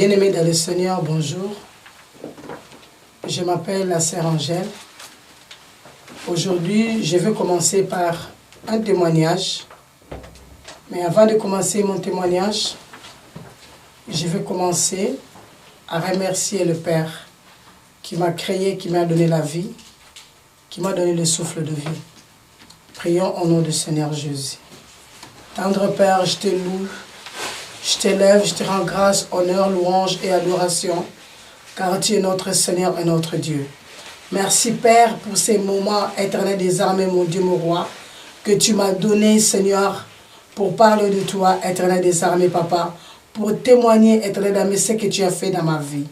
Bien-aimés dans le Seigneur, bonjour. Je m'appelle la sœur Angèle. Aujourd'hui, je vais commencer par un témoignage. Mais avant de commencer mon témoignage, je vais commencer à remercier le Père qui m'a créé, qui m'a donné la vie, qui m'a donné le souffle de vie. Prions au nom du Seigneur Jésus. Tendre Père, je te loue, je t'élève, je te rends grâce, honneur, louange et adoration, car tu es notre Seigneur et notre Dieu. Merci Père pour ces moments éternels des armées, mon Dieu, mon roi, que tu m'as donné, Seigneur, pour parler de toi, éternel des armées, Papa, pour témoigner, éternel d'âme, ce que tu as fait dans ma vie.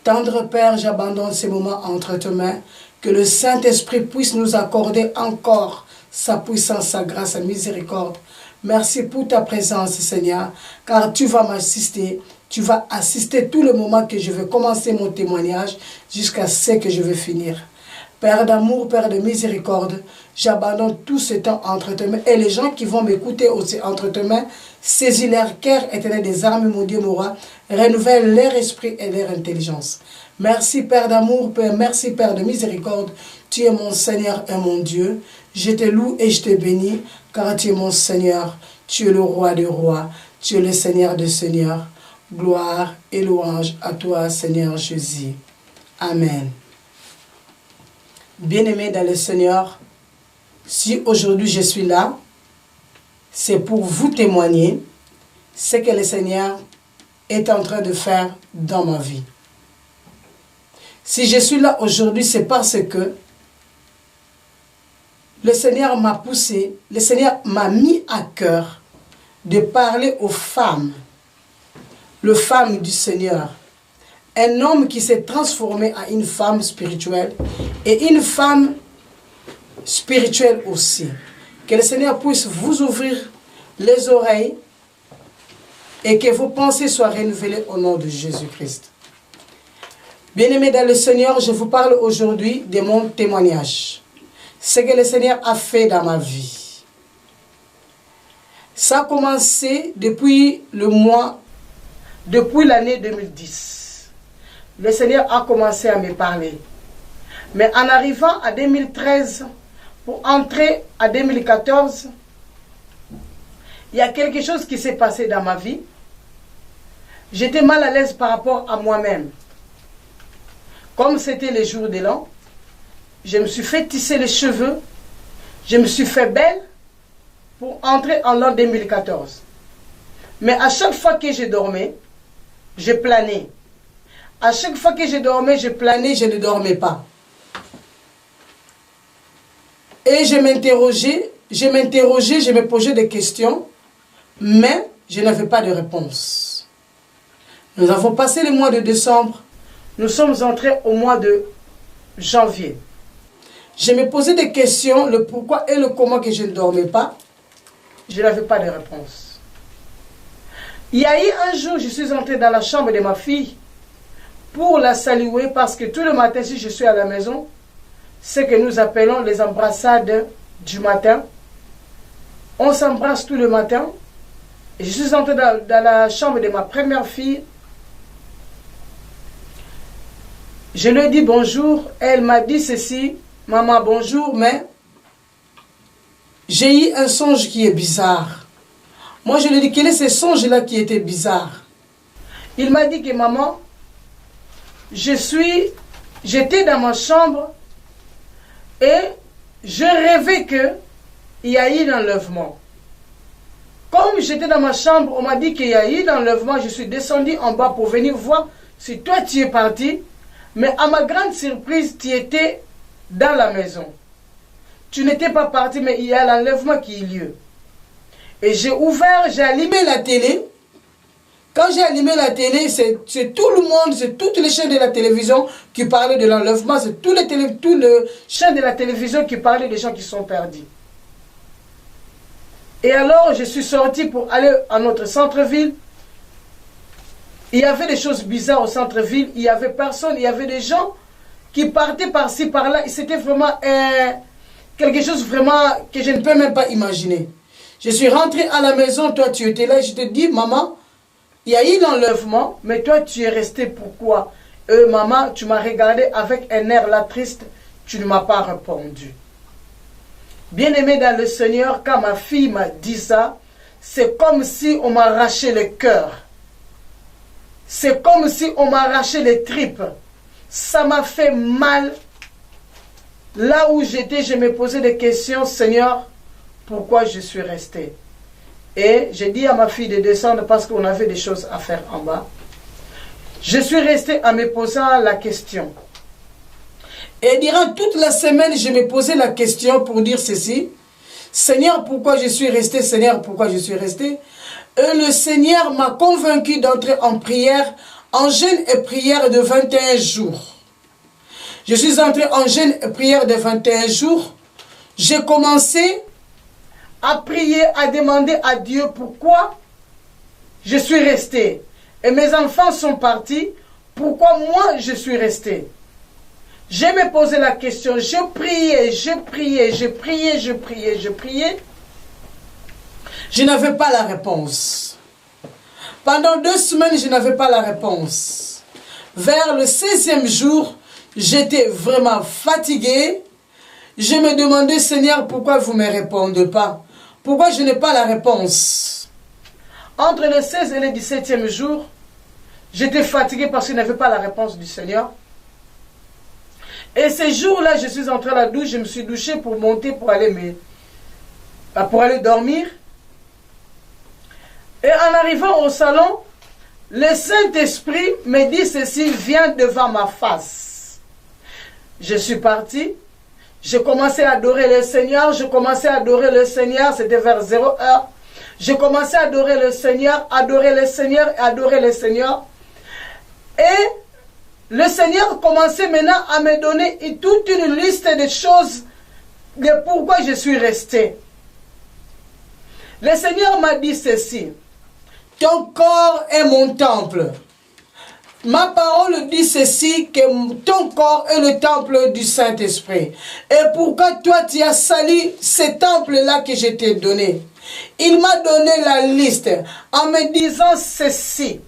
Tendre Père, j'abandonne ces moments entre tes mains, que le Saint-Esprit puisse nous accorder encore sa puissance, sa grâce, sa miséricorde. Merci pour ta présence, Seigneur, car tu vas m'assister. Tu vas assister tout le moment que je vais commencer mon témoignage jusqu'à ce que je vais finir. Père d'amour, Père de miséricorde, j'abandonne tout ce temps entre tes mains. Et les gens qui vont m'écouter aussi entre tes mains, saisis leur cœur éternel des armes, mon Dieu, mon roi, renouvelle leur esprit et leur intelligence. Merci Père d'amour, Père, merci Père de miséricorde. Tu es mon Seigneur et mon Dieu. Je te loue et je te bénis, car tu es mon Seigneur. Tu es le roi des rois. Tu es le Seigneur des seigneurs. Gloire et louange à toi, Seigneur Jésus. Amen. Bien-aimés dans le Seigneur, si aujourd'hui je suis là, c'est pour vous témoigner ce que le Seigneur est en train de faire dans ma vie. Si je suis là aujourd'hui, c'est parce que le Seigneur m'a poussé, le Seigneur m'a mis à cœur de parler aux femmes, les femmes du Seigneur. Un homme qui s'est transformé en une femme spirituelle et une femme spirituelle aussi. Que le Seigneur puisse vous ouvrir les oreilles et que vos pensées soient renouvelées au nom de Jésus-Christ. Bien-aimés dans le Seigneur, je vous parle aujourd'hui de mon témoignage. Ce que le Seigneur a fait dans ma vie. Ça a commencé depuis l'année 2010. Le Seigneur a commencé à me parler. Mais en arrivant à 2013, pour entrer à 2014, il y a quelque chose qui s'est passé dans ma vie. J'étais mal à l'aise par rapport à moi-même. Comme c'était les jours de l'an, je me suis fait tisser les cheveux, je me suis fait belle pour entrer en l'an 2014. Mais à chaque fois que je dormais, je planais. À chaque fois que je dormais, je planais, je ne dormais pas. Et je m'interrogeais, je me posais des questions, mais je n'avais pas de réponse. Nous avons passé le mois de décembre, nous sommes entrés au mois de janvier. Je me posais des questions, le pourquoi et le comment que je ne dormais pas. Je n'avais pas de réponse. Il y a eu un jour, je suis entrée dans la chambre de ma fille pour la saluer parce que tout le matin, si je suis à la maison, c'est que nous appelons les embrassades du matin. On s'embrasse tout le matin. Et je suis entrée dans la chambre de ma première fille. Je lui ai dit bonjour. Elle m'a dit ceci. Maman, bonjour, mais j'ai eu un songe qui est bizarre. Moi, je lui ai dit, quel est ce songe-là qui était bizarre? Il m'a dit que maman, j'étais dans ma chambre et je rêvais qu'il y a eu l'enlèvement. Comme j'étais dans ma chambre, on m'a dit qu'il y a eu l'enlèvement, je suis descendue en bas pour venir voir si toi tu es parti. Mais à ma grande surprise, tu étais dans la maison. Tu n'étais pas parti, mais il y a l'enlèvement qui a eu lieu. Et j'ai allumé la télé. Quand j'ai allumé la télé, c'est tout le monde, c'est toutes les chaînes de la télévision qui parlaient de l'enlèvement, c'est tout le chaînes de la télévision qui parlaient des gens qui sont perdus. Et alors, je suis sortie pour aller à notre centre-ville. Il y avait des choses bizarres au centre-ville, il n'y avait personne, il y avait des gens qui partaient par-ci, par-là. C'était vraiment quelque chose vraiment que je ne peux même pas imaginer. Je suis rentrée à la maison, toi tu étais là, je te dis, maman, Il y a eu l'enlèvement, mais toi tu es resté pourquoi? Maman, tu m'as regardé avec un air là triste, tu ne m'as pas répondu. Bien-aimé dans le Seigneur, quand ma fille m'a dit ça, c'est comme si on m'a arraché le cœur. C'est comme si on m'a arraché les tripes. Ça m'a fait mal. Là où j'étais, je me posais des questions. Seigneur, pourquoi je suis resté? Et j'ai dit à ma fille de descendre parce qu'on avait des choses à faire en bas. Je suis resté en me posant la question. Et durant toute la semaine, je me posais la question pour dire ceci. Seigneur, pourquoi je suis resté? Seigneur, pourquoi je suis resté? Et le Seigneur m'a convaincu d'entrer en prière, en jeûne et prière de 21 jours. Je suis entré en jeûne et prière de 21 jours. J'ai commencé à prier, à demander à Dieu pourquoi je suis resté. Et mes enfants sont partis. Pourquoi moi je suis resté? Je me posais la question, je priais. Je n'avais pas la réponse. Pendant 2 semaines, je n'avais pas la réponse. Vers le 16e jour, j'étais vraiment fatigué. Je me demandais, Seigneur, pourquoi vous ne me répondez pas? Pourquoi je n'ai pas la réponse? Entre le 16 et le 17e jour, j'étais fatigué parce que je n'avais pas la réponse du Seigneur. Et ces jours-là, je suis entré à la douche, je me suis douché pour monter, pour aller dormir. Et en arrivant au salon, le Saint-Esprit me dit ceci, viens devant ma face. Je suis parti, j'ai commencé à adorer le Seigneur, c'était vers 0 heure. J'ai commencé à adorer le Seigneur. Et le Seigneur commençait maintenant à me donner toute une liste de choses de pourquoi je suis resté. Le Seigneur m'a dit ceci. Ton corps est mon temple. Ma parole dit ceci, que ton corps est le temple du Saint-Esprit. Et pourquoi toi tu as sali ce temple-là que je t'ai donné? Il m'a donné la liste en me disant ceci.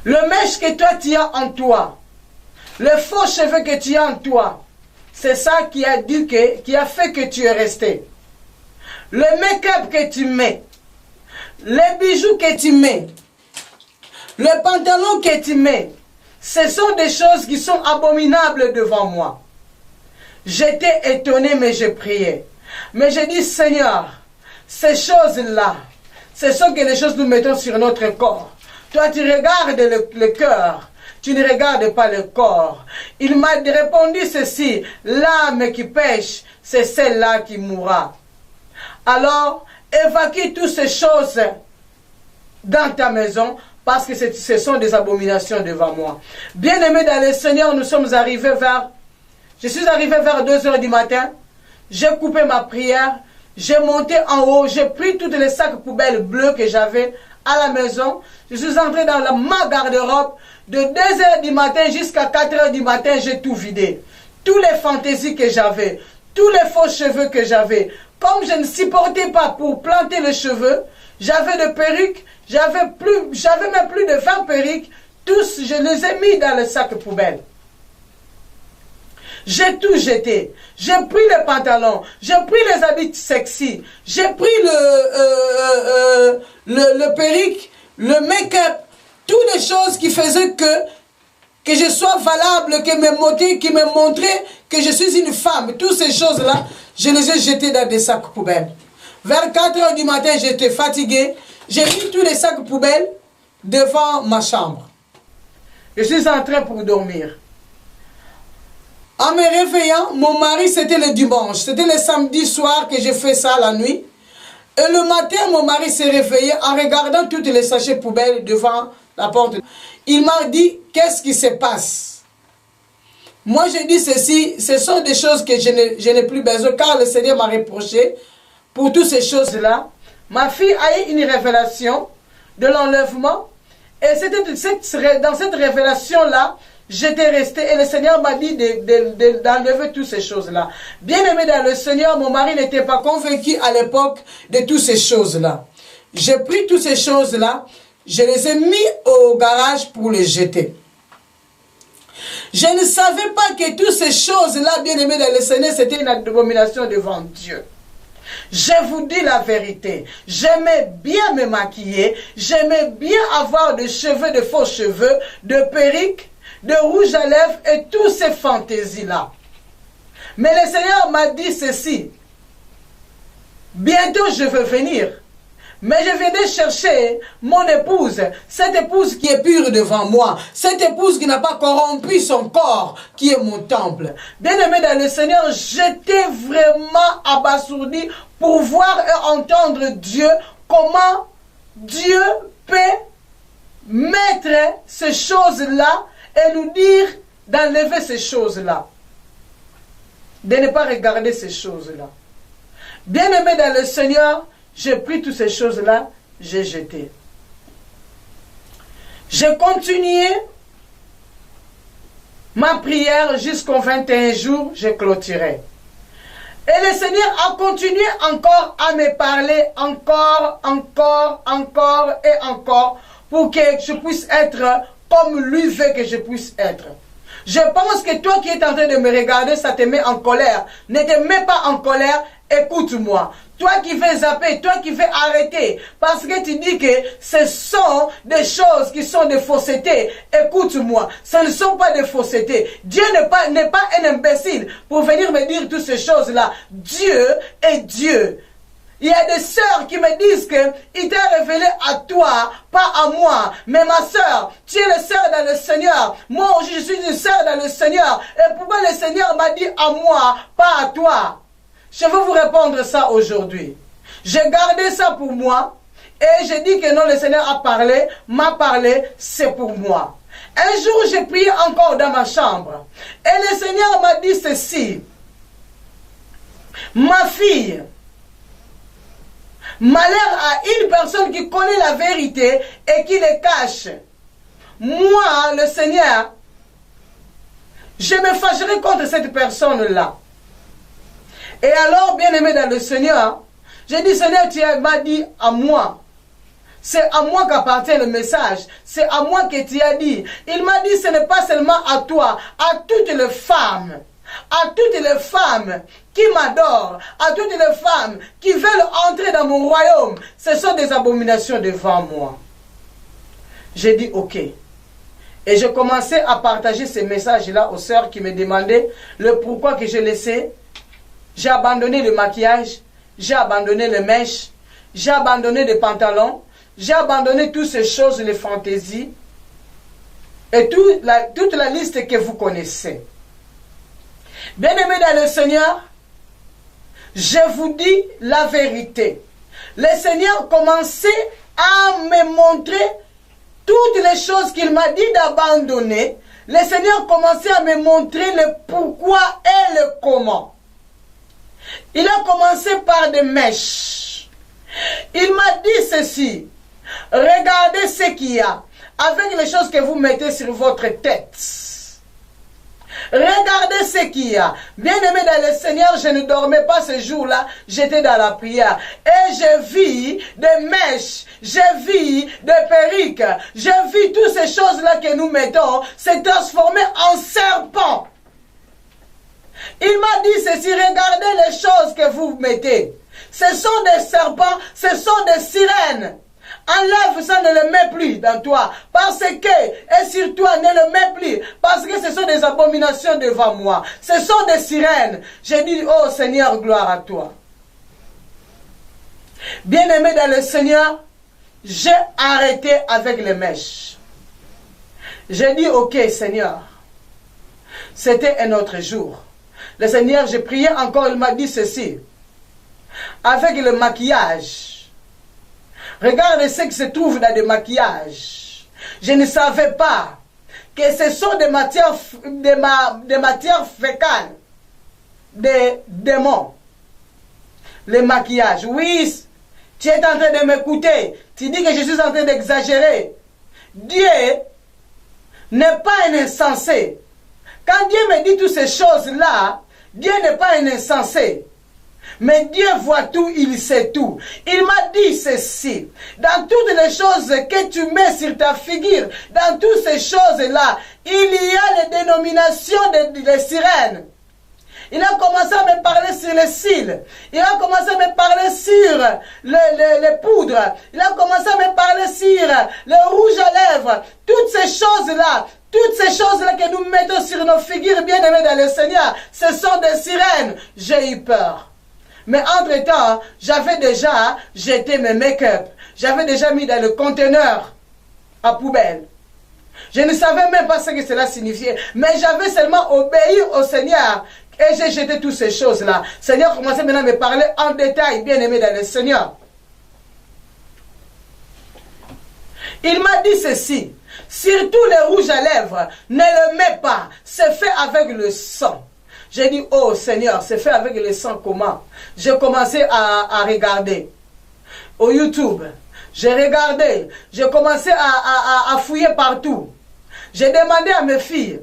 Le mèche que toi tu as en toi, le faux cheveu que tu as en toi, c'est ça qui a fait que tu es resté. Le make-up que tu mets, les bijoux que tu mets, le pantalon que tu mets, ce sont des choses qui sont abominables devant moi. J'étais étonné, mais je priais. Mais j'ai dit, Seigneur, ces choses-là, ce sont que les choses que nous mettons sur notre corps. Toi, tu regardes le cœur, tu ne regardes pas le corps. Il m'a répondu ceci, l'âme qui pêche, c'est celle-là qui mourra. Alors, évacue toutes ces choses dans ta maison, parce que ce sont des abominations devant moi. Bien-aimés dans le Seigneur, je suis arrivé vers 2 heures du matin, j'ai coupé ma prière, j'ai monté en haut, j'ai pris tous les sacs poubelles bleus que j'avais à la maison, je suis entré dans ma garde-robe, de 2 heures du matin jusqu'à 4 heures du matin, j'ai tout vidé. Tous les fantaisies que j'avais, tous les faux cheveux que j'avais, comme je ne supportais pas pour planter les cheveux, j'avais des perruques, j'avais même plus de 20 perruques, tous je les ai mis dans le sac poubelle. J'ai tout jeté. J'ai pris les pantalons, j'ai pris les habits sexy, j'ai pris le perruque, le make-up, toutes les choses qui faisaient que je sois valable, qui me montraient que je suis une femme. Toutes ces choses-là, je les ai jetées dans des sacs poubelles. Vers 4 heures du matin, j'étais fatigué. J'ai mis tous les sacs poubelles devant ma chambre. Je suis entré pour dormir. En me réveillant, mon mari, c'était le dimanche. C'était le samedi soir que j'ai fait ça la nuit. Et le matin, mon mari s'est réveillé en regardant toutes les sachets poubelles devant la porte. Il m'a dit, qu'est-ce qui se passe? Moi, j'ai dit ceci, ce sont des choses que je n'ai plus besoin, car le Seigneur m'a reproché pour toutes ces choses-là. Ma fille a eu une révélation de l'enlèvement. Et c'était dans cette révélation-là, j'étais resté et le Seigneur m'a dit d'enlever toutes ces choses-là. Bien aimé dans le Seigneur, mon mari n'était pas convaincu à l'époque de toutes ces choses-là. j'ai pris toutes ces choses-là, je les ai mis au garage pour les jeter. Je ne savais pas que toutes ces choses-là, bien aimés dans le Seigneur, c'était une abomination devant Dieu. Je vous dis la vérité, j'aimais bien me maquiller, j'aimais bien avoir des cheveux, de faux cheveux, de perruques, de rouge à lèvres et toutes ces fantaisies-là. Mais le Seigneur m'a dit ceci, bientôt je veux venir, mais je viendrai chercher mon épouse, cette épouse qui est pure devant moi, cette épouse qui n'a pas corrompu son corps, qui est mon temple. Bien-aimé dans le Seigneur, j'étais vraiment abasourdi pour voir et entendre Dieu, comment Dieu peut mettre ces choses-là et nous dire d'enlever ces choses-là, de ne pas regarder ces choses-là. Bien-aimé dans le Seigneur, j'ai pris toutes ces choses-là, j'ai jeté. J'ai continué ma prière jusqu'au 21 jours, j'ai clôturé. Et le Seigneur a continué encore à me parler, encore et encore, pour que je puisse être comme lui veut que je puisse être. Je pense que toi qui es en train de me regarder, ça te met en colère. Ne te mets pas en colère, écoute-moi. Toi qui veux zapper, toi qui veux arrêter, parce que tu dis que ce sont des choses qui sont des faussetés. Écoute-moi, ce ne sont pas des faussetés. Dieu n'est pas un imbécile pour venir me dire toutes ces choses-là. Dieu est Dieu. Il y a des sœurs qui me disent qu'il t'a révélé à toi, pas à moi. Mais ma sœur, tu es une sœur dans le Seigneur. Moi aussi, je suis une sœur dans le Seigneur. Et pourquoi le Seigneur m'a dit à moi, pas à toi? Je vais vous répondre ça aujourd'hui. J'ai gardé ça pour moi. Et j'ai dit que non, le Seigneur a parlé, m'a parlé, c'est pour moi. Un jour, j'ai prié encore dans ma chambre. Et le Seigneur m'a dit ceci. Ma fille, malheur à une personne qui connaît la vérité et qui le cache. Moi, le Seigneur, je me fâcherai contre cette personne-là. Et alors, bien-aimé dans le Seigneur, j'ai dit, Seigneur, tu m'as dit à moi. C'est à moi qu'appartient le message. C'est à moi que tu as dit. Il m'a dit, ce n'est pas seulement à toi, à toutes les femmes. À toutes les femmes qui m'adorent, à toutes les femmes qui veulent entrer dans mon royaume, ce sont des abominations devant moi. J'ai dit ok. Et je commençais à partager ces messages-là aux sœurs qui me demandaient le pourquoi que je laissais. J'ai abandonné le maquillage, j'ai abandonné les mèches, j'ai abandonné les pantalons, j'ai abandonné toutes ces choses, les fantaisies, et toute la liste que vous connaissez. Bien-aimés dans le Seigneur, je vous dis la vérité. Le Seigneur commençait à me montrer toutes les choses qu'il m'a dit d'abandonner. Le Seigneur commençait à me montrer le pourquoi et le comment. Il a commencé par des mèches. Il m'a dit ceci. Regardez ce qu'il y a avec les choses que vous mettez sur votre tête. Regardez ce qu'il y a. Bien-aimé dans le Seigneur, je ne dormais pas ce jour-là. J'étais dans la prière. Et je vis des mèches. Je vis des perruques. Je vis toutes ces choses-là que nous mettons se transformer en serpents. Il m'a dit ceci, regardez les choses que vous mettez. Ce sont des serpents, ce sont des sirènes. Enlève ça, ne le mets plus dans toi. Parce que, et sur toi, ne le mets plus. Parce que ce sont des abominations devant moi. Ce sont des sirènes. J'ai dit, oh Seigneur, gloire à toi. Bien-aimé dans le Seigneur, j'ai arrêté avec les mèches. J'ai dit, ok Seigneur. C'était un autre jour. Le Seigneur, j'ai prié encore, il m'a dit ceci. Avec le maquillage. Regardez ce qui se trouve dans le maquillage. Je ne savais pas que ce sont des matières fécales, des démons. Le maquillage. Oui, tu es en train de m'écouter. Tu dis que je suis en train d'exagérer. Dieu n'est pas un insensé. Quand Dieu me dit toutes ces choses-là, Dieu n'est pas un insensé. Mais Dieu voit tout, il sait tout. Il m'a dit ceci. Dans toutes les choses que tu mets sur ta figure, dans toutes ces choses-là, il y a les dénominations des sirènes. Il a commencé à me parler sur les cils. Il a commencé à me parler sur les poudres. Il a commencé à me parler sur le rouge à lèvres. Toutes ces choses-là que nous mettons sur nos figures bien-aimées dans le Seigneur, ce sont des sirènes. J'ai eu peur. Mais entre-temps, j'avais déjà jeté mes make-up. J'avais déjà mis dans le conteneur à poubelle. Je ne savais même pas ce que cela signifiait. Mais j'avais seulement obéi au Seigneur. Et j'ai jeté toutes ces choses-là. Le Seigneur commençait maintenant à me parler en détail, bien-aimé dans le Seigneur. Il m'a dit ceci. Surtout les rouges à lèvres, ne le mets pas. C'est fait avec le sang. J'ai dit, oh Seigneur, c'est fait avec le sang comment? J'ai commencé à regarder. Au YouTube, j'ai regardé. J'ai commencé à fouiller partout. J'ai demandé à mes filles,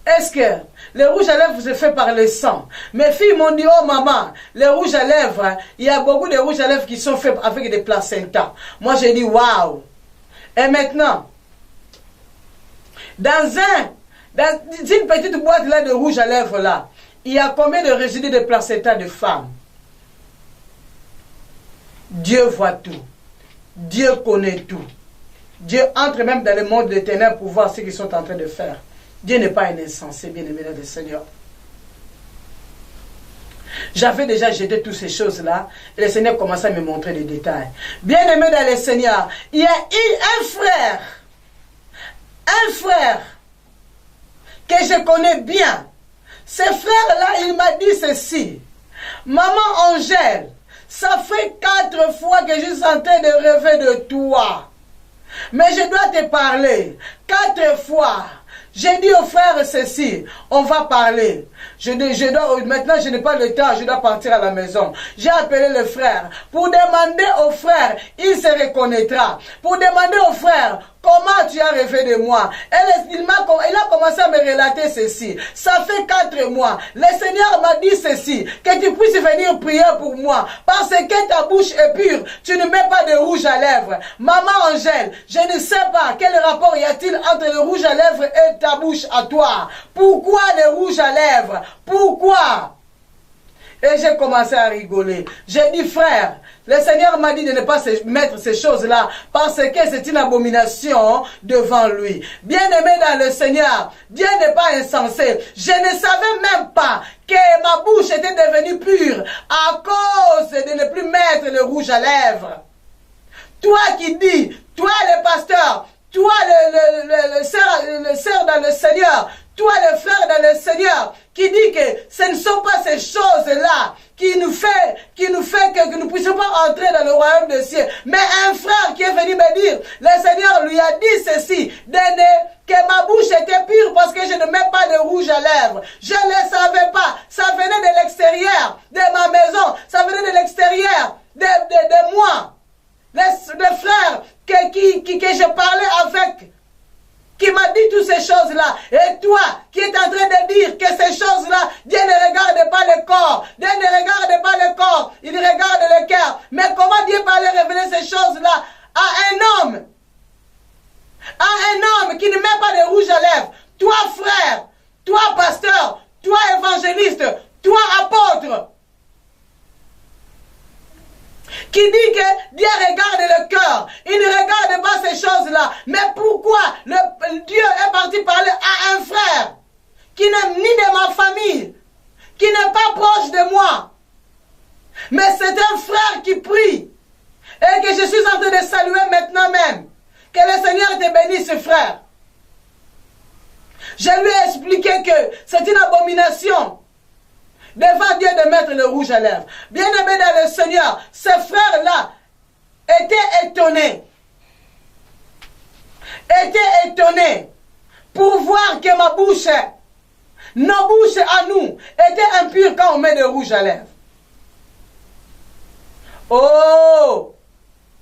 est-ce que le rouge à lèvres se fait par le sang? Mes filles m'ont dit, oh maman, le rouge à lèvres, il y a beaucoup de rouges à lèvres qui sont faits avec des placentas. Moi j'ai dit, waouh. Et maintenant, dans une petite boîte là de rouge à lèvres là, il y a combien de résidus de placenta de femmes? Dieu voit tout. Dieu connaît tout. Dieu entre même dans le monde des ténèbres pour voir ce qu'ils sont en train de faire. Dieu n'est pas un insensé, bien-aimé dans le Seigneur. J'avais déjà jeté toutes ces choses-là et le Seigneur commençait à me montrer les détails. Bien-aimé dans le Seigneur, il y a un frère que je connais bien. Ce frère-là, il m'a dit ceci. Maman Angèle, ça fait 4 fois que je suis en train de rêver de toi. Mais je dois te parler. 4 fois. J'ai dit au frère ceci, on va parler. Maintenant, je n'ai pas le temps, je dois partir à la maison. J'ai appelé le frère pour demander au frère, il se reconnaîtra. Pour demander au frère, comment tu as rêvé de moi? Il a commencé à me relater ceci. Ça fait 4 mois. Le Seigneur m'a dit ceci, que tu puisses venir prier pour moi. Parce que ta bouche est pure. Tu ne mets pas de rouge à lèvres. Maman Angèle, je ne sais pas quel rapport y a-t-il entre le rouge à lèvres et ta bouche à toi. Pourquoi le rouge à lèvres? Pourquoi? Et j'ai commencé à rigoler. J'ai dit, frère, le Seigneur m'a dit de ne pas mettre ces choses-là parce que c'est une abomination devant lui. Bien-aimé dans le Seigneur, Dieu n'est pas insensé. Je ne savais même pas que ma bouche était devenue pure à cause de ne plus mettre le rouge à lèvres. Toi qui dis, toi le pasteur, toi le sœur dans le Seigneur, toi le frère dans le Seigneur, qui dit que ce ne sont pas ces choses-là qui nous fait que nous ne puissions pas entrer dans le royaume des cieux. Mais un frère qui est venu me dire, le Seigneur lui a dit ceci, que ma bouche était pure parce que je ne mets pas de rouge à lèvres. Je ne le savais pas. Ça venait de l'extérieur de ma maison. Ça venait de l'extérieur de moi. Le frère que je parlais avec, qui m'a dit toutes ces choses-là. Et toi, qui es en train de dire que ces choses-là, Dieu ne regarde pas le corps. Dieu ne regarde pas le corps. Il regarde le cœur. Mais comment Dieu peut aller révéler ces choses-là à un homme? À un homme qui ne met pas de rouge à lèvres. Toi, frère. Toi, pasteur. Toi, évangéliste. Toi, apôtre. Qui dit que Dieu regarde le cœur. Il ne regarde pas ces choses-là. Mais pourquoi Dieu est parti parler à un frère qui n'est ni de ma famille, qui n'est pas proche de moi, mais c'est un frère qui prie et que je suis en train de saluer maintenant même. Que le Seigneur te bénisse, frère. Je lui ai expliqué que c'est une abomination devant Dieu de mettre le rouge à lèvres. Bien-aimé dans le Seigneur, ce frère-là était étonné. Était étonné pour voir que ma bouche, nos bouches à nous, étaient impures quand on met le rouge à lèvres. Oh,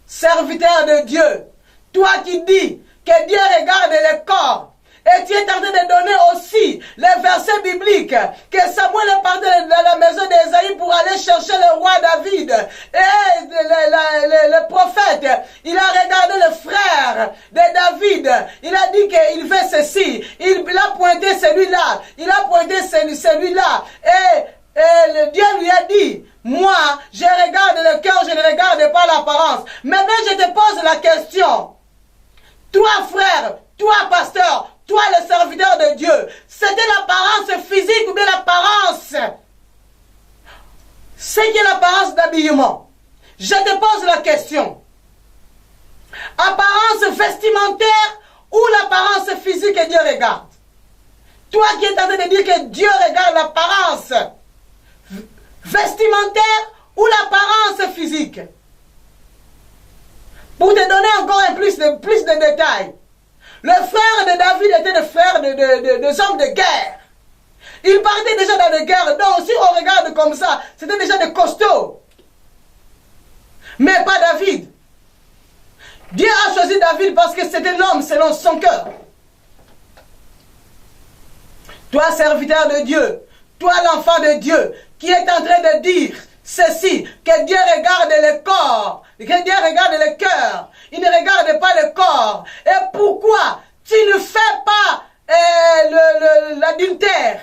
serviteur de Dieu, toi qui dis que Dieu regarde le corps, Et tu es en train de donner aussi les versets bibliques que Samuel est parti dans la maison d'Ésaïe pour aller chercher le roi David. Et le prophète, il a regardé le frère de David. Il a dit qu'il fait ceci. Il a pointé celui-là. Il a pointé celui-là. Et Dieu lui a dit, moi, je regarde le cœur, je ne regarde pas l'apparence. Maintenant, je te pose la question. Toi, frère, toi, pasteur, toi, le serviteur de Dieu, c'était l'apparence physique ou bien l'apparence? C'est qui est l'apparence d'habillement? Je te pose la question. Apparence vestimentaire ou l'apparence physique que Dieu regarde? Toi qui es en train de dire que Dieu regarde l'apparence vestimentaire ou l'apparence physique? Pour te donner encore plus de détails, le frère de David était le frère des hommes de guerre. Il partait déjà dans les guerres. Donc si on regarde comme ça, c'était déjà des costauds. Mais pas David. Dieu a choisi David parce que c'était l'homme selon son cœur. Toi, serviteur de Dieu, toi, l'enfant de Dieu, qui est en train de dire ceci, que Dieu regarde le corps, que Dieu regarde le cœur, il ne regarde pas le corps. Et pourquoi tu ne fais pas l'adultère?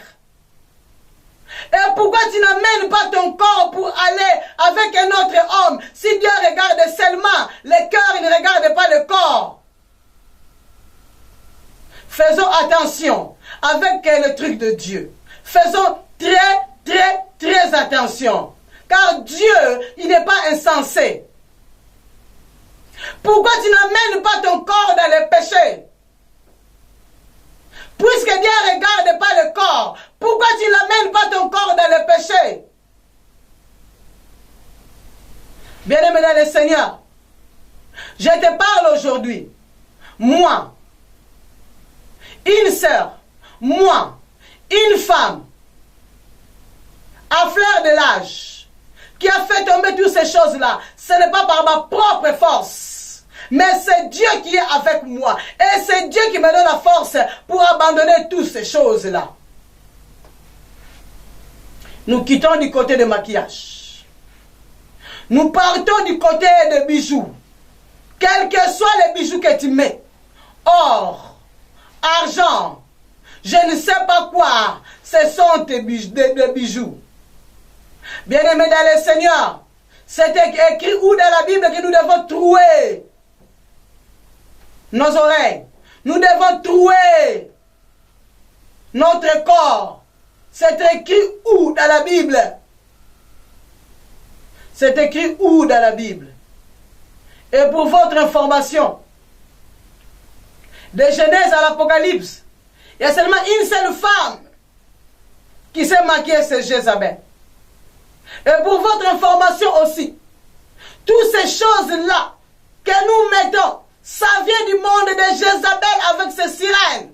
Et pourquoi tu n'amènes pas ton corps pour aller avec un autre homme? Si Dieu regarde seulement le cœur, il ne regarde pas le corps. Faisons attention avec le truc de Dieu. Faisons très attention. Car Dieu, il n'est pas insensé. Pourquoi tu n'amènes pas ton corps dans le péché? Puisque Dieu ne regarde pas le corps, pourquoi tu n'amènes pas ton corps dans le péché? Bien-aimé dans le Seigneur, je te parle aujourd'hui. Moi, une sœur, moi, une femme, à fleur de l'âge, qui a fait tomber toutes ces choses-là, ce n'est pas par ma propre force, mais c'est Dieu qui est avec moi. Et c'est Dieu qui me donne la force pour abandonner toutes ces choses-là. Nous quittons du côté de maquillage. Nous partons du côté de bijoux. Quels que soient les bijoux que tu mets, or, argent, je ne sais pas quoi, ce sont des bijoux. Bien-aimés dans le Seigneur, c'est écrit où dans la Bible que nous devons trouer nos oreilles. Nous devons trouer notre corps. C'est écrit où dans la Bible? C'est écrit où dans la Bible? Et pour votre information, de Genèse à l'Apocalypse, il y a seulement une seule femme qui s'est maquillée, c'est Jézabel. Et pour votre information aussi, toutes ces choses-là que nous mettons, ça vient du monde de Jézabel avec ses sirènes.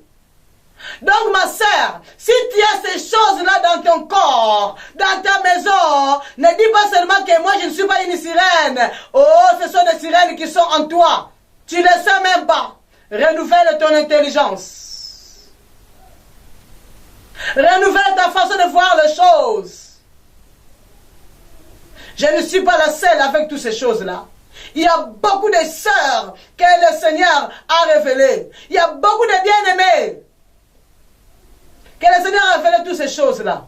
Donc ma sœur, si tu as ces choses-là dans ton corps, dans ta maison, ne dis pas seulement que moi je ne suis pas une sirène. Oh, ce sont des sirènes qui sont en toi. Tu ne le sais même pas. Renouvelle ton intelligence. Renouvelle ta façon de voir les choses. Je ne suis pas la seule avec toutes ces choses-là. Il y a beaucoup de sœurs que le Seigneur a révélées. Il y a beaucoup de bien-aimés que le Seigneur a révélé toutes ces choses-là.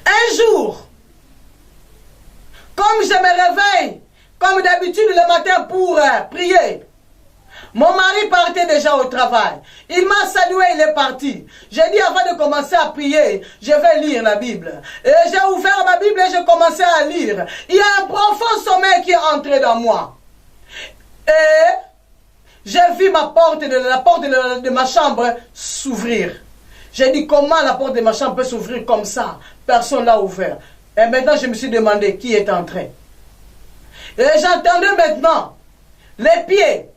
Un jour, comme je me réveille, comme d'habitude le matin pour prier, mon mari partait déjà au travail. Il m'a salué, il est parti. J'ai dit avant de commencer à prier, je vais lire la Bible. Et j'ai ouvert ma Bible et j'ai commencé à lire. Il y a un profond sommeil qui est entré dans moi. Et j'ai vu la porte de ma chambre s'ouvrir. J'ai dit comment la porte de ma chambre peut s'ouvrir comme ça? Personne l'a ouvert. Et maintenant je me suis demandé qui est entré. Et j'entendais maintenant les pieds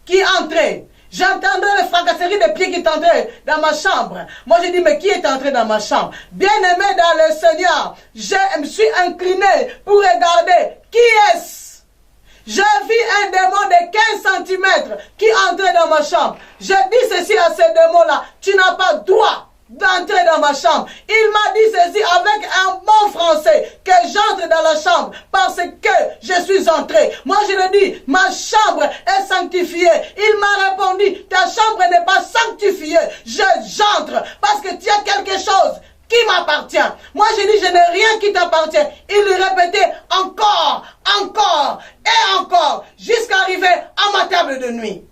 qui entraient. J'entendais les fracasseries des pieds qui entraient dans ma chambre. Moi, j'ai dit, mais qui est entré dans ma chambre? Bien-aimé dans le Seigneur, je me suis incliné pour regarder qui est-ce. J'ai vu un démon de 15 cm qui entrait dans ma chambre. J'ai dit ceci à ce démon-là, tu n'as pas droit d'entrer dans ma chambre. Il m'a dit ceci avec un bon français, que j'entre dans la chambre parce que je suis entré. Moi je lui ai dit, ma chambre est sanctifiée. Il m'a répondu, ta chambre n'est pas sanctifiée. J'entre parce que tu as quelque chose qui m'appartient. Moi je dis, je n'ai rien qui t'appartient. Il lui répétait encore, encore et encore, jusqu'à arriver à ma table de nuit.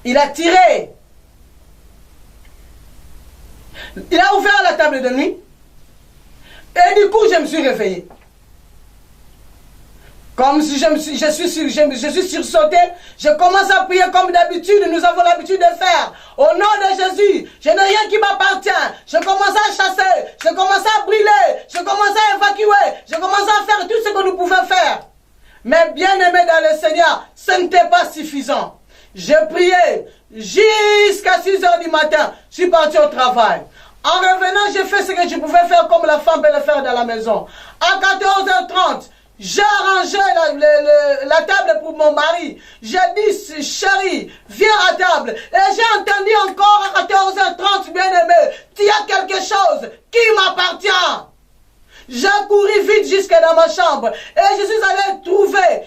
Il a tiré. Il a ouvert la table de nuit. Et du coup, je me suis réveillé. Comme si je suis sursauté. Je commence à prier comme d'habitude. Nous avons l'habitude de faire. Au nom de Jésus, je n'ai rien qui m'appartient. Je commence à chasser. Je commence à brûler. Je commence à évacuer. Je commence à faire tout ce que nous pouvons faire. Mais bien aimé dans le Seigneur, ce n'était pas suffisant. J'ai prié jusqu'à 6 h du matin. Je suis parti au travail. En revenant, j'ai fait ce que je pouvais faire comme la femme peut le faire dans la maison. À 14 h 30, j'ai arrangé la table pour mon mari. J'ai dit, chérie, viens à table. Et j'ai entendu encore à 14 h 30, bien aimé, tu as quelque chose qui m'appartient. J'ai couru vite jusque dans ma chambre. Et je suis allé trouver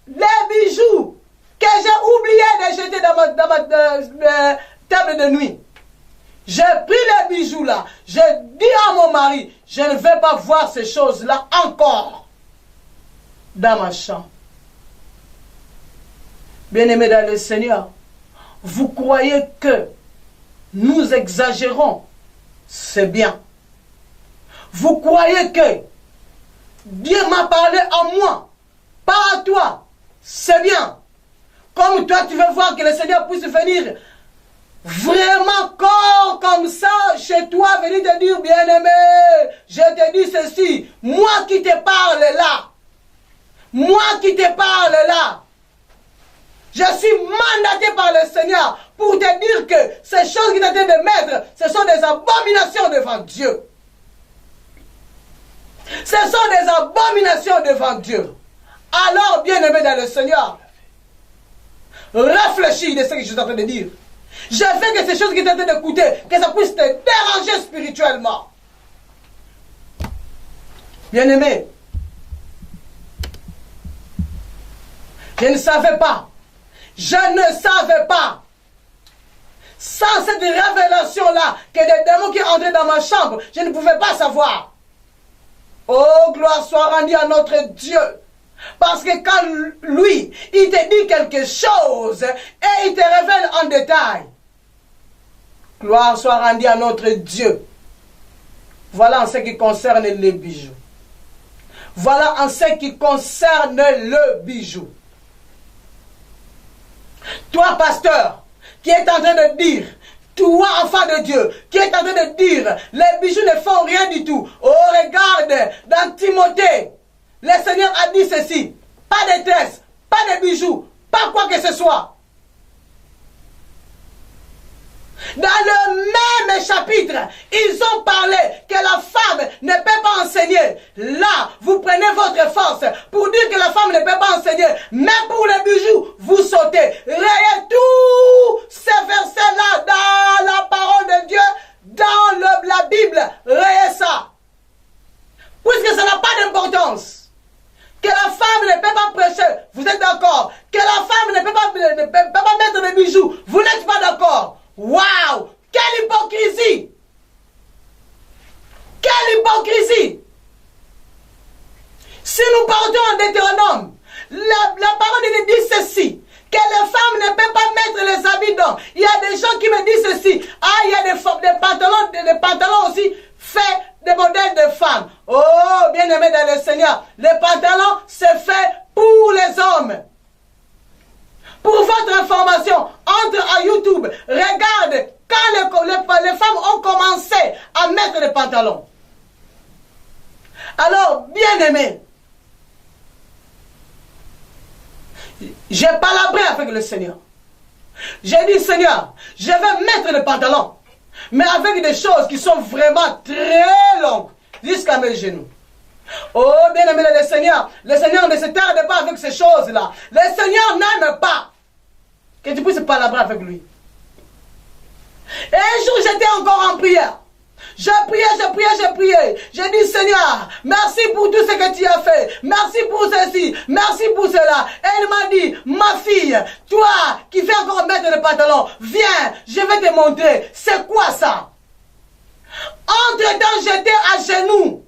les bijoux que j'ai oublié de jeter dans ma table de nuit. J'ai pris les bijoux là. J'ai dit à mon mari, je ne vais pas voir ces choses-là encore dans ma chambre. Bien-aimés dans le Seigneur, vous croyez que nous exagérons? C'est bien. Vous croyez que Dieu m'a parlé à moi, pas à toi? C'est bien. Comme toi, tu veux voir que le Seigneur puisse venir vraiment comme ça chez toi, venir te dire, bien-aimé, je te dis ceci, moi qui te parle là, moi qui te parle là, je suis mandaté par le Seigneur pour te dire que ces choses qu'il est en train de mettre, ce sont des abominations devant Dieu. Ce sont des abominations devant Dieu. Alors, bien-aimé dans le Seigneur, réfléchis de ce que je suis en train de dire. Je veux que ces choses qui sont en train d'écouter, que ça puisse te déranger spirituellement. Bien-aimé, je ne savais pas. Je ne savais pas. Sans cette révélation-là, que des démons qui entraient dans ma chambre, je ne pouvais pas savoir. Oh, gloire soit rendue à notre Dieu. Parce que quand lui, il te dit quelque chose et il te révèle en détail, gloire soit rendue à notre Dieu. Voilà en ce qui concerne les bijoux. Voilà en ce qui concerne le bijou. Toi, pasteur, qui est en train de dire, toi, enfant de Dieu, qui est en train de dire, les bijoux ne font rien du tout. Oh, regarde, dans Timothée, le Seigneur a dit ceci, pas de tresses, pas de bijoux, pas quoi que ce soit. Dans le même chapitre, ils ont parlé que la femme ne peut pas enseigner. Là, vous prenez votre force pour dire que la femme ne peut pas enseigner. Mais pour les bijoux, vous sautez. Rayez tous ces versets-là dans la parole de Dieu, dans la Bible. Rayez ça. Puisque ça n'a pas d'importance. Que la femme ne peut pas prêcher, vous êtes d'accord. Que la femme ne peut pas mettre des bijoux, vous n'êtes pas d'accord. Waouh! Quelle hypocrisie! Quelle hypocrisie! Si nous partons en Deutéronome, la parole de Dieu dit ceci, que les femmes ne peuvent pas mettre les habits d'hommes. Il y a des gens qui me disent ceci. Ah, il y a des pantalons aussi faits des modèles de femmes. Oh, bien-aimé dans le Seigneur, les pantalons, c'est fait pour les hommes. Pour votre information, entre à YouTube, regarde quand les femmes ont commencé à mettre les pantalons. Alors, bien-aimé, j'ai palabré avec le Seigneur. J'ai dit, Seigneur, je vais mettre les pantalons, mais avec des choses qui sont vraiment très longues, jusqu'à mes genoux. Oh, bien-aimé le Seigneur ne se tarde pas avec ces choses-là. Le Seigneur n'aime pas que tu puisses palabrer avec lui. Et un jour, j'étais encore en prière. J'ai prié. J'ai dit, Seigneur, merci pour tout ce que tu as fait. Merci pour ceci. Merci pour cela. Et elle m'a dit, ma fille, toi qui fais encore mettre le pantalon, viens, je vais te montrer. C'est quoi ça? Entre-temps, j'étais à genoux.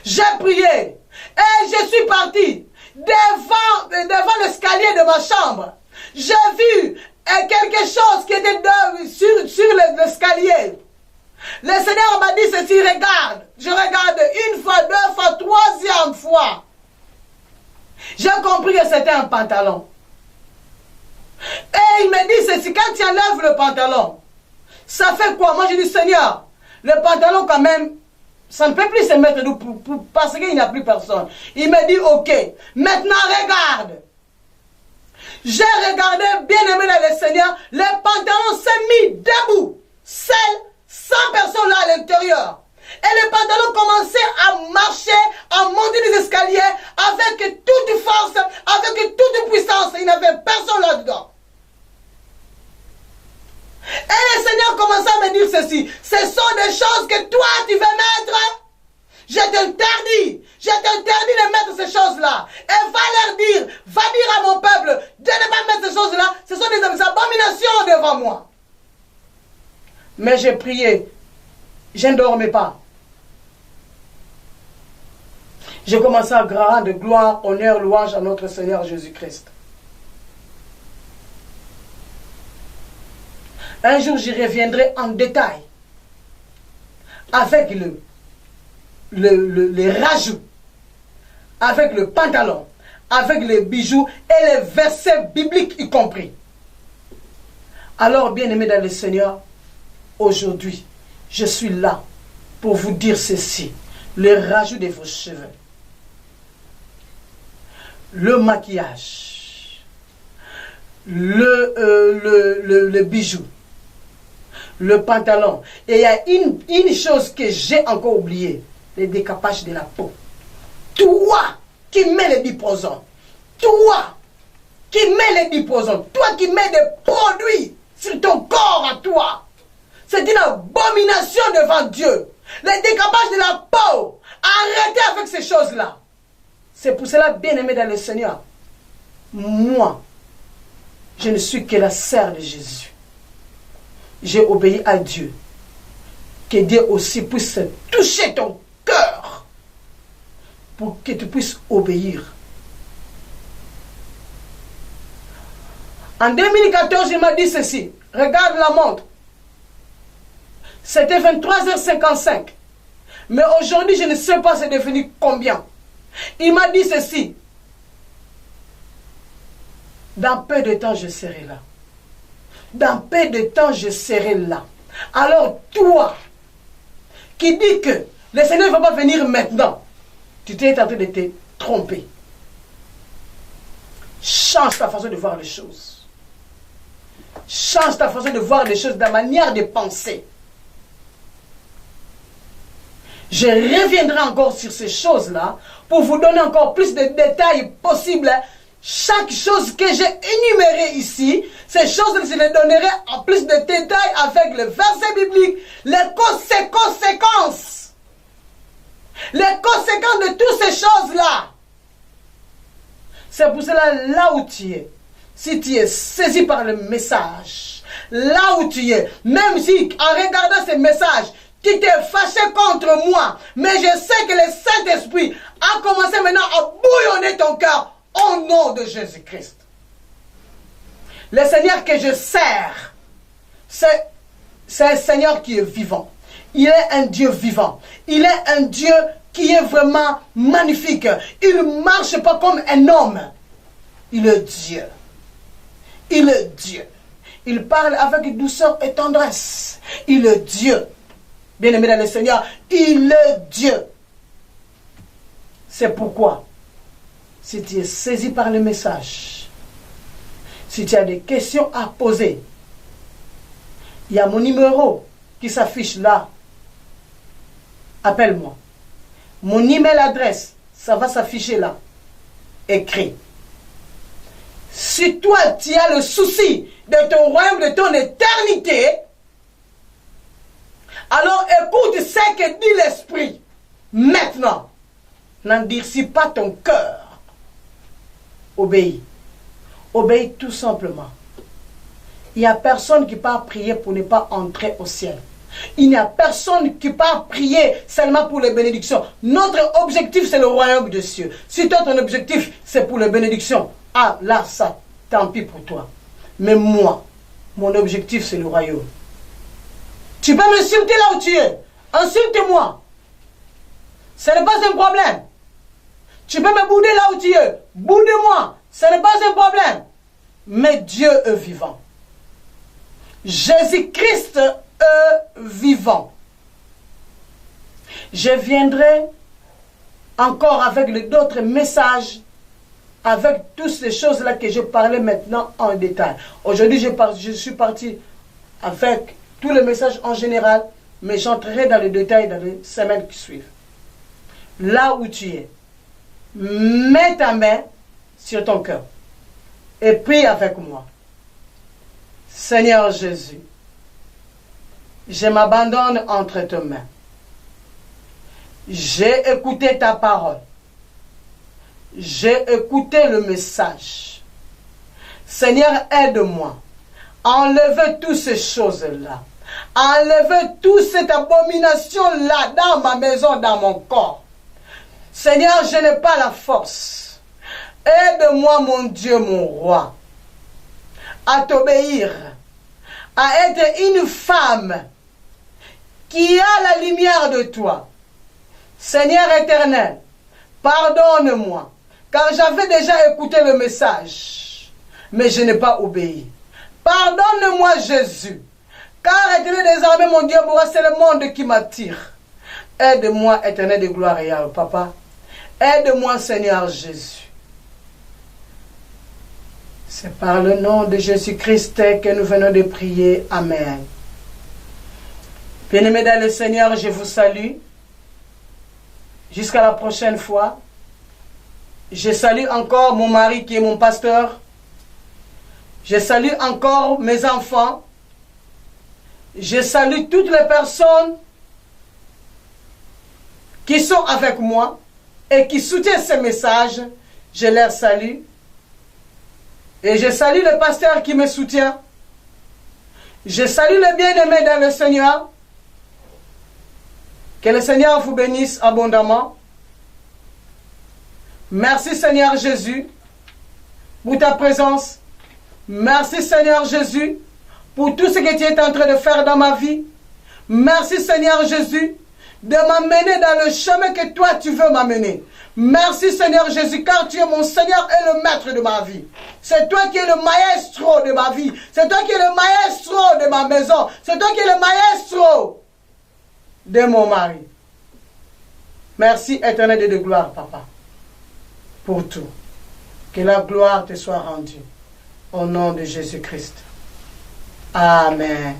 J'ai prié. Et je suis parti devant l'escalier de ma chambre. J'ai vu quelque chose qui était sur l'escalier. Le Seigneur m'a dit ceci, regarde. Je regarde une fois, deux fois, troisième fois. J'ai compris que c'était un pantalon. Et il m'a dit ceci, quand tu enlèves le pantalon, ça fait quoi? Moi j'ai dit, Seigneur, le pantalon quand même, ça ne peut plus se mettre parce qu'il n'y a plus personne. Il m'a dit, ok, maintenant regarde. J'ai regardé, bien aimé dans le Seigneur, le pantalon s'est mis debout, seul, sans personne là à l'intérieur. Et le pantalon commençait à marcher, à monter les escaliers avec toute force, avec toute puissance. Il n'y avait personne là-dedans. Et le Seigneur commençait à me dire ceci. Ce sont des choses que toi tu veux mettre. Je t'interdis de mettre ces choses-là. Et va dire à mon peuple de ne pas mettre ces choses-là. Ce sont des abominations devant moi. Mais j'ai prié. Je ne dormais pas. J'ai commencé à rendre gloire, honneur, louange à notre Seigneur Jésus-Christ. Un jour, j'y reviendrai en détail avec les rajouts, avec le pantalon, avec les bijoux et les versets bibliques y compris. Alors, bien-aimés dans le Seigneur, aujourd'hui, je suis là pour vous dire ceci, le rajout de vos cheveux, le maquillage, le bijou, le pantalon. Et il y a une chose que j'ai encore oubliée, le décapage de la peau. Toi qui mets les biposons, toi qui mets les biposons, toi qui mets des produits sur ton corps à toi, c'est une abomination devant Dieu. Le décapage de la peau, arrêtez avec ces choses-là. C'est pour cela, bien-aimé dans le Seigneur, moi, je ne suis que la sœur de Jésus. J'ai obéi à Dieu. Que Dieu aussi puisse toucher ton cœur pour que tu puisses obéir. En 2014, il m'a dit ceci. Regarde la montre. C'était 23h55. Mais aujourd'hui, je ne sais pas c'est devenu combien. Il m'a dit ceci. Dans peu de temps, je serai là. Dans peu de temps, je serai là. Alors, toi, qui dis que le Seigneur ne va pas venir maintenant, tu t'es tenté de te tromper. Change ta façon de voir les choses. Change ta façon de voir les choses, ta manière de penser. Je reviendrai encore sur ces choses-là pour vous donner encore plus de détails possibles. Chaque chose que j'ai énumérée ici, ces choses-là, je les donnerai en plus de détails avec le verset biblique, les conséquences. Les conséquences de toutes ces choses-là. C'est pour cela, là où tu es, si tu es saisi par le message, là où tu es, même si en regardant ces messages, tu t'es fâché contre moi, mais je sais que le Saint-Esprit a commencé maintenant à bouillonner ton cœur au nom de Jésus-Christ. Le Seigneur que je sers, c'est un Seigneur qui est vivant. Il est un Dieu vivant. Il est un Dieu qui est vraiment magnifique. Il ne marche pas comme un homme. Il est Dieu. Il est Dieu. Il parle avec douceur et tendresse. Il est Dieu. Bien-aimé dans le Seigneur, il est Dieu. C'est pourquoi, si tu es saisi par le message, si tu as des questions à poser, il y a mon numéro qui s'affiche là. Appelle-moi. Mon email adresse, ça va s'afficher là. Écrit. Si toi, tu as le souci de ton royaume, de ton éternité, alors écoute ce que dit l'Esprit. Maintenant, n'endurcis pas ton cœur. Obéis. Obéis tout simplement. Il n'y a personne qui part prier pour ne pas entrer au ciel. Il n'y a personne qui part prier seulement pour les bénédictions. Notre objectif, c'est le royaume des cieux. Si toi, ton objectif, c'est pour les bénédictions, ah, là, ça, tant pis pour toi. Mais moi, mon objectif, c'est le royaume. Tu peux m'insulter là où tu es. Insulte-moi. Ce n'est pas un problème. Tu peux me bouder là où tu es. Boude-moi. Ce n'est pas un problème. Mais Dieu est vivant. Jésus-Christ est vivant. Je viendrai encore avec d'autres messages, avec toutes ces choses-là que je parlais maintenant en détail. Aujourd'hui, je suis parti avec tous les messages en général, mais j'entrerai dans le détail dans les semaines qui suivent. Là où tu es, mets ta main sur ton cœur et prie avec moi. Seigneur Jésus, je m'abandonne entre tes mains. J'ai écouté ta parole. J'ai écouté le message. Seigneur, aide-moi. Enlevez toutes ces choses-là. Enlevez toute cette abomination-là dans ma maison, dans mon corps. Seigneur, je n'ai pas la force. Aide-moi, mon Dieu, mon roi, à t'obéir, à être une femme qui a la lumière de toi. Seigneur éternel, pardonne-moi, car j'avais déjà écouté le message, mais je n'ai pas obéi. Pardonne-moi, Jésus, car éternel désormais, mon Dieu, c'est le monde qui m'attire. Aide-moi, éternel de gloire et papa. Aide-moi, Seigneur Jésus. C'est par le nom de Jésus-Christ que nous venons de prier. Amen. Bien-aimés dans le Seigneur, je vous salue. Jusqu'à la prochaine fois. Je salue encore mon mari qui est mon pasteur. Je salue encore mes enfants. Je salue toutes les personnes qui sont avec moi et qui soutiennent ce message. Je les salue. Et je salue le pasteur qui me soutient. Je salue le bien-aimé dans le Seigneur. Que le Seigneur vous bénisse abondamment. Merci Seigneur Jésus pour ta présence. Merci Seigneur Jésus pour tout ce que tu es en train de faire dans ma vie. Merci Seigneur Jésus de m'amener dans le chemin que toi tu veux m'amener. Merci Seigneur Jésus, car tu es mon Seigneur et le maître de ma vie. C'est toi qui es le maestro de ma vie. C'est toi qui es le maestro de ma maison. C'est toi qui es le maestro de mon mari. Merci éternel de gloire, papa, pour tout. Que la gloire te soit rendue. Au nom de Jésus-Christ. Amen.